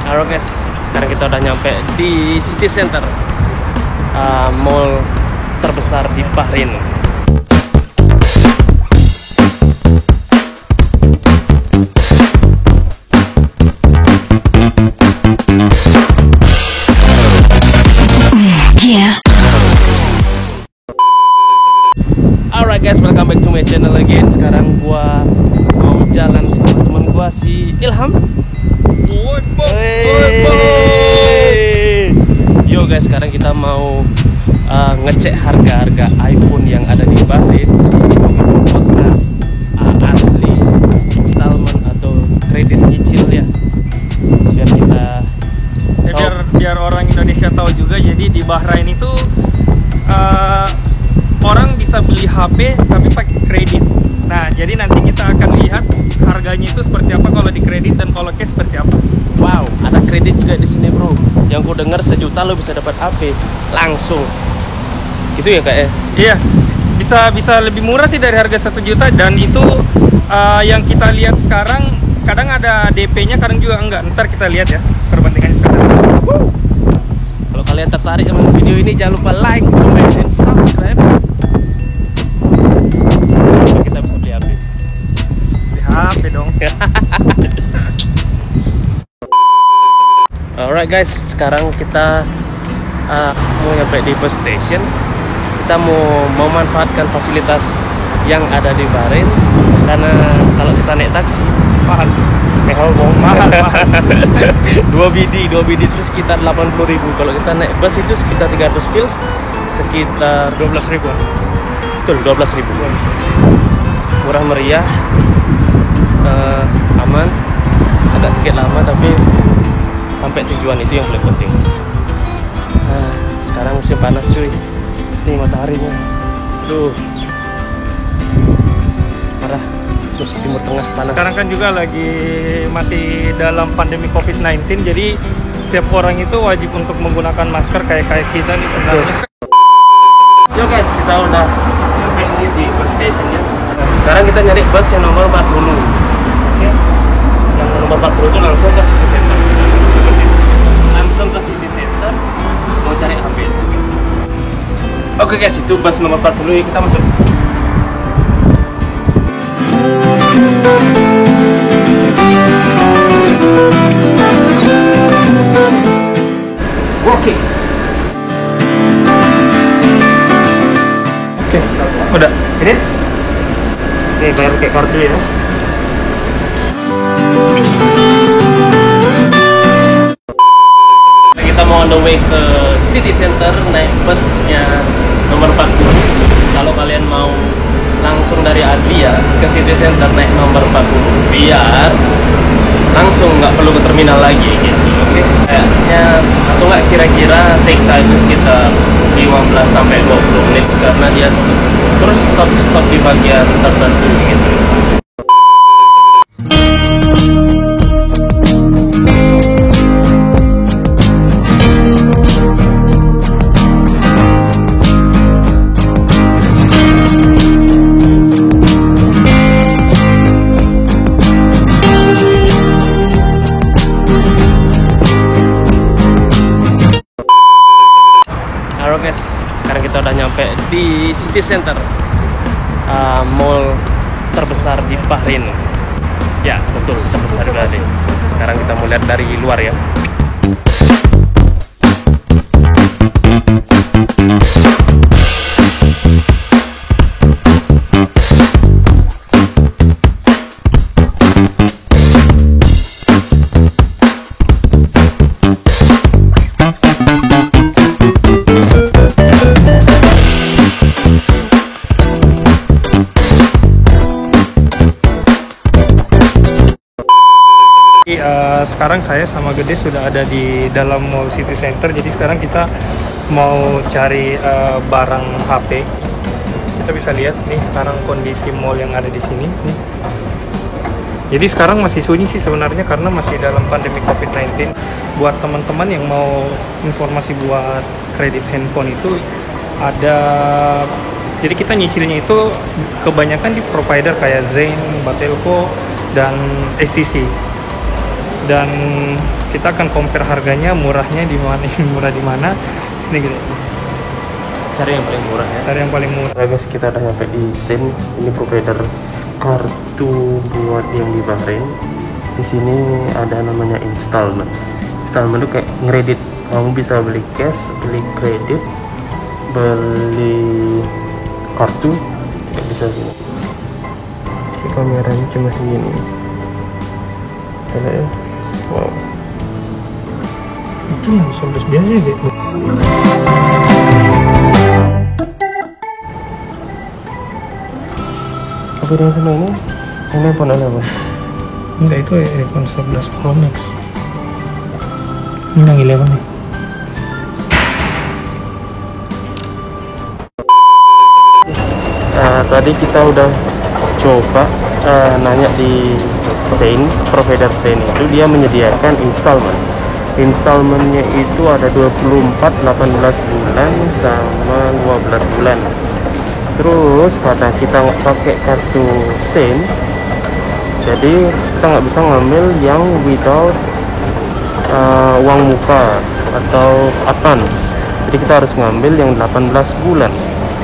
Halo guys, sekarang kita udah nyampe di City Center, mall terbesar di Bahrain. Alright guys, welcome back to my channel again. Sekarang gua mau jalan sama teman gua si Ilham. Yo guys, sekarang kita mau ngecek harga-harga iPhone yang ada di Bahrain. Podcast asli, installment atau kredit nyicil ya. Biar kita biar orang Indonesia tahu juga. Jadi di Bahrain itu orang bisa beli HP tapi pakai kredit. Nah, jadi nanti kita akan lihat harganya itu seperti apa kalau di kredit dan kalau cash seperti apa. Wow, ada kredit juga di sini bro. Yang ku dengar 1 juta lo bisa dapat HP langsung. Gitu ya kak ya? Iya, bisa lebih murah sih dari harga 1 juta. Dan itu yang kita lihat sekarang, kadang ada DP-nya, kadang juga enggak. Ntar kita lihat ya perbandingannya sekarang. Kalau kalian tertarik sama video ini, jangan lupa like, comment, dan subscribe. Kita bisa beli HP. Beli HP dong. Alright guys, sekarang kita mau nyampe di bus station. Kita mau memanfaatkan fasilitas yang ada di Bahrain, karena kalau kita naik taksi mahal. Mahal. 2 BD itu sekitar 80.000. Kalau kita naik bus itu sekitar 300 fils, sekitar 12.000. Betul, 12.000. Murah meriah, aman, agak sedikit lama tapi sampai tujuan, itu yang paling penting. Sekarang musim panas cuy, ini mataharinya, aduh, parah. Timur Tengah panas. Sekarang kan juga lagi masih dalam pandemi COVID-19, jadi setiap orang itu wajib untuk menggunakan masker kayak kita nih sebenarnya. Yo guys, kita udah sampai ini di bus station ya. Sekarang kita nyari bus yang nomor 40. Oke. Yang nomor 40 itu langsung ke City Center. Langsung ke City Center mau cari HP. Oke guys, itu bus nomor 40, kita masuk. Oke, udah. Ini bayar pakai kartu ya. Kita mau on the way ke City Center naik busnya nomor 40. Kalau kalian mau langsung dari Adlia ke City Center naik nomor 40, biar langsung nggak perlu ke terminal lagi gitu. Oke. Kayaknya atau nggak kira-kira take time sekitar 15 sampai 20 menit karena dia terus stop di bagian tertentu gitu. Halo guys, sekarang kita udah nyampe di City Center, mall terbesar di Bahrain. Ya betul, terbesar di Bahrain. Sekarang kita mau lihat dari luar ya. Sekarang saya sama Gede sudah ada di dalam mall City Center. Jadi sekarang kita mau cari barang HP. Kita bisa lihat nih sekarang kondisi mall yang ada di sini nih. Jadi sekarang masih sunyi sih sebenarnya karena masih dalam pandemi COVID-19. Buat teman-teman yang mau informasi buat kredit handphone itu ada, jadi kita nyicilnya itu kebanyakan di provider kayak Zain, Batelco, dan STC. Dan kita akan compare harganya, murahnya di mana, murah di mana. Sini gitu. Cari yang paling murah ya. Cari yang paling murah. Nah guys, kita udah sampai di Sen. Ini provider kartu buat yang di Bahrain. Di sini ada namanya installment. Installment itu kayak ngeredit. Kamu bisa beli cash, beli kredit, beli kartu, kayak bisa sini. Si kameranya cuma segini. Ada ya? Wow. Itu yang 11 biasa ya, Bu. Apa yang sama ini? Ini iPhone 11. Enggak, itu iPhone 11 Pro Max. Ini yang 11 nih. Tadi kita udah coba nanya di Zain, provider Zain itu dia menyediakan installment. Installmentnya itu ada 24, 18 bulan sama 12 bulan. Terus karena kita nggak pakai kartu Zain, jadi kita nggak bisa ngambil yang without uang muka atau advance. Jadi kita harus ngambil yang 18 bulan.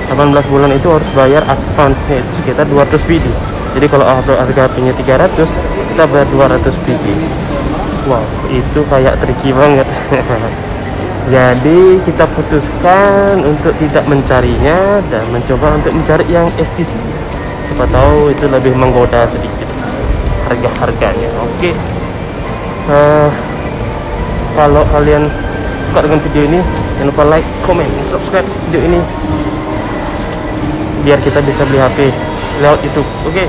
18 bulan itu harus bayar advance-nya itu sekitar 200 BD. Jadi kalau harga HP-nya 300, kita bayar 200 BD. Wow, itu kayak tricky banget. Jadi kita putuskan untuk tidak mencarinya dan mencoba untuk mencari yang STC. Siapa tahu itu lebih menggoda sedikit harga-harganya. Oke. Kalau kalian suka dengan video ini, jangan lupa like, comment, dan subscribe video ini biar kita bisa beli HP lewat YouTube. Oke.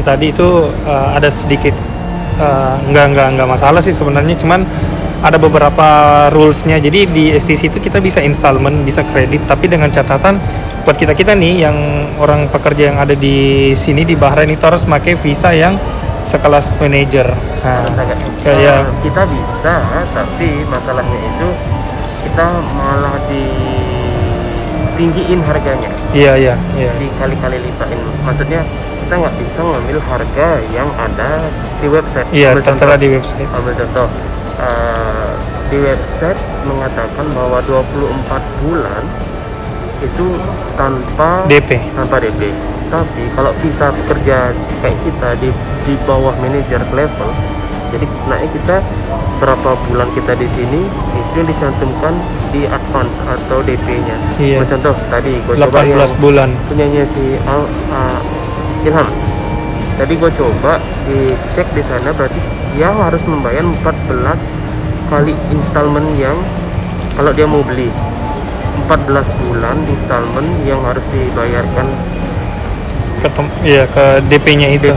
Tadi itu ada sedikit nggak masalah sih sebenarnya, cuman ada beberapa rulesnya. Jadi di STC itu kita bisa installment, bisa kredit, tapi dengan catatan buat kita nih yang orang pekerja yang ada di sini di Bahrain itu harus pakai visa yang sekelas manager. Nah, kayak kita bisa, tapi masalahnya itu kita malah ditinggiin harganya. Iya. Dikali-kali lipatin. Maksudnya kita nggak bisa ngambil harga yang ada di website. Iya, tertera di website. Ambil contoh, di website mengatakan bahwa 24 bulan itu tanpa DP. Tapi kalau visa pekerja kayak kita di bawah manager level, jadi naik kita berapa bulan kita di sini itu yang dicantumkan di advance atau DP-nya. Iya. Contoh tadi gue 18 coba yang bulan. punyanya si Ilham. Tadi gue coba dicek di sana, berarti dia harus membayar 14 kali installment yang kalau dia mau beli 14 bulan installment yang harus dibayarkan ke DP-nya itu.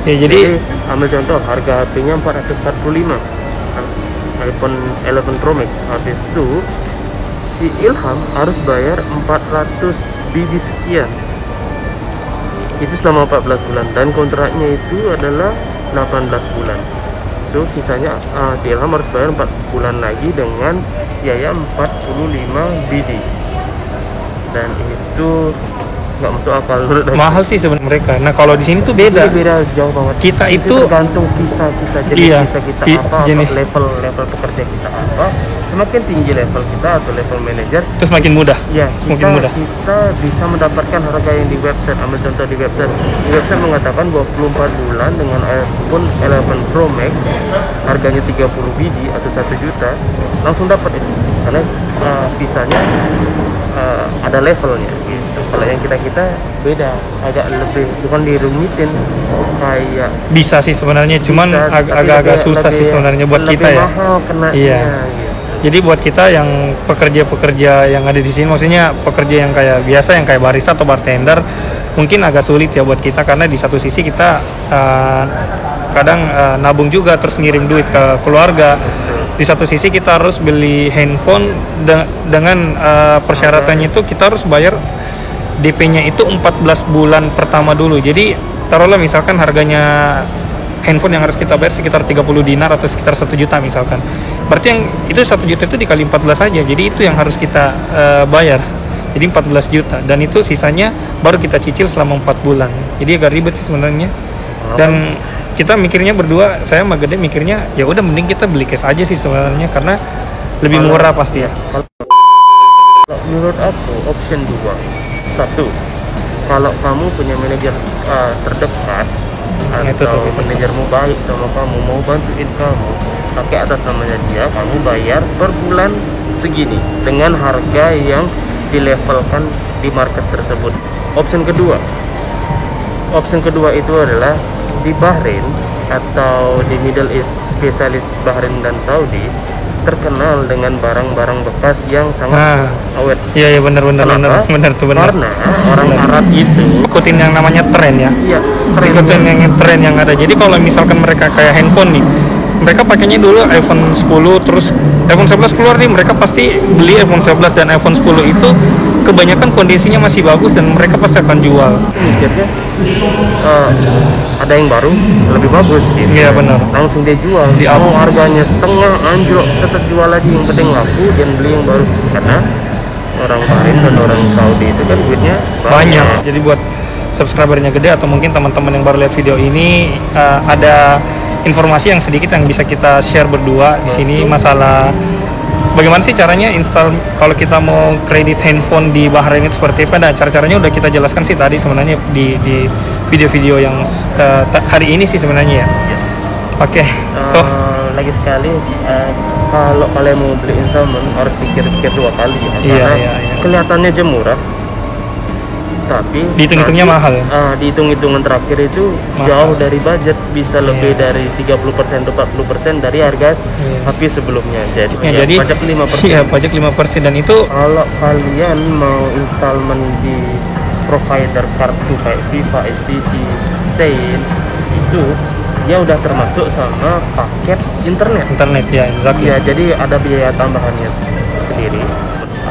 Ya, jadi ambil contoh harga HP-nya 445 iPhone 11 Pro Max. Habis itu si Ilham harus bayar 400 BD sekian. Itu selama 14 bulan dan kontraknya itu adalah 18 bulan. So sisanya si Ilham harus bayar 4 bulan lagi dengan biaya 45 BD. Dan itu nggak masuk akal menurut aku. Mahal sih sebenarnya mereka. Nah kalau di sini tuh beda. Beda jauh banget. Kita itu tergantung visa kita, jenis visa kita apa, level pekerja kita apa. Semakin tinggi level kita atau level manager, terus makin mudah. Ya, semakin mudah. Kita bisa mendapatkan harga yang di website. Ambil contoh di website. Di website mengatakan 24 bulan dengan iPhone 11 Pro Max harganya 30 BD atau 1 juta, langsung dapat itu. Karena visanya ada levelnya gitu. Kalau yang kita beda, agak lebih, bukan dirumitin, kayak Bisa sih sebenarnya, cuman bisa, tapi agak-agak lebih- susah sih lebih- sebenarnya buat lebih kita ya. mahal kenanya, Iya. gitu. Jadi buat kita yang pekerja-pekerja yang ada di sini, maksudnya pekerja yang kayak biasa, yang kayak barista atau bartender, mungkin agak sulit ya buat kita, karena di satu sisi kita kadang nabung juga terus ngirim duit ke keluarga. Di satu sisi kita harus beli handphone dengan persyaratannya itu kita harus bayar DP-nya itu 14 bulan pertama dulu. Jadi taruhlah misalkan harganya handphone yang harus kita bayar sekitar 30 dinar atau sekitar 1 juta misalkan. Berarti yang itu 1 juta itu dikali 14 aja. Jadi itu yang harus kita bayar. Jadi 14 juta, dan itu sisanya baru kita cicil selama 4 bulan. Jadi agak ribet sih sebenarnya. Dan kita mikirnya berdua, saya sama Gede mikirnya ya udah mending kita beli cash aja sih sebenarnya, karena lebih Kalau- murah pasti ya. Kalau menurut aku option 2, satu, kalau kamu punya manajer terdekat Itu tuh atau bisa. manajermu baik sama kamu, mau bantuin kamu pakai atas namanya dia, kamu bayar per bulan segini dengan harga yang dilevelkan di market tersebut. Option kedua itu adalah di Bahrain atau di Middle East, spesialis Bahrain dan Saudi terkenal dengan barang-barang bekas yang sangat Nah, awet. iya benar Kenapa? tuh benar. Karena orang Arab itu Ikutin yang namanya tren ya. iya Ikutin trennya yang tren yang ada. Jadi kalau misalkan mereka kayak handphone nih, mereka pakainya dulu iPhone 10, terus iPhone 11 keluar nih, mereka pasti beli iPhone 11 dan iPhone 10 itu kebanyakan kondisinya masih bagus dan mereka pasti akan jual. mikirnya ada yang baru lebih bagus gitu. Iya, benar. Langsung dia jual. Di Mau up. harganya setengah anjlok, tetap jual lagi, yang penting laku dan beli yang baru. Karena orang Bahrain dan orang Saudi itu kan duitnya Banyak. Jadi buat subscribernya Gede atau mungkin teman-teman yang baru lihat video ini, ada informasi yang sedikit yang bisa kita share berdua di sini masalah bagaimana sih caranya install kalau kita mau kredit handphone di Bahrain itu seperti apa. Nah, cara-caranya udah kita jelaskan sih tadi sebenarnya di video-video yang hari ini sih sebenarnya ya. Oke, so lagi sekali kalau kalian mau beli installment harus pikir-pikir 2 kali ya. Iya, Karena iya. kelihatannya aja murah, tapi Dihitung-hitungnya nanti, mahal. dihitung-hitungan terakhir itu Mahal. jauh dari budget, bisa lebih Iya. dari 30% atau 40% dari harga Iya. HP sebelumnya. Jadi, Ya, jadi pajak 5%. Iya, pajak 5% dan itu Kalau kalian mau installment di provider kartu kayak Viva, STC, Sein, itu dia udah termasuk sama paket internet. internet ya, exactly. Iya, jadi ada biaya tambahannya sendiri,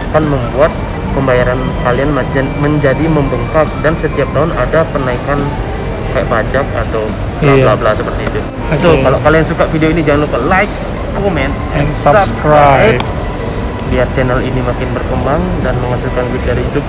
akan membuat pembayaran kalian menjadi membengkak, dan setiap tahun ada penaikan kayak pajak atau bla Iya. bla bla seperti itu. Oke. So, kalau kalian suka video ini jangan lupa like, comment, And subscribe. biar channel ini makin berkembang dan menghasilkan duit dari YouTube.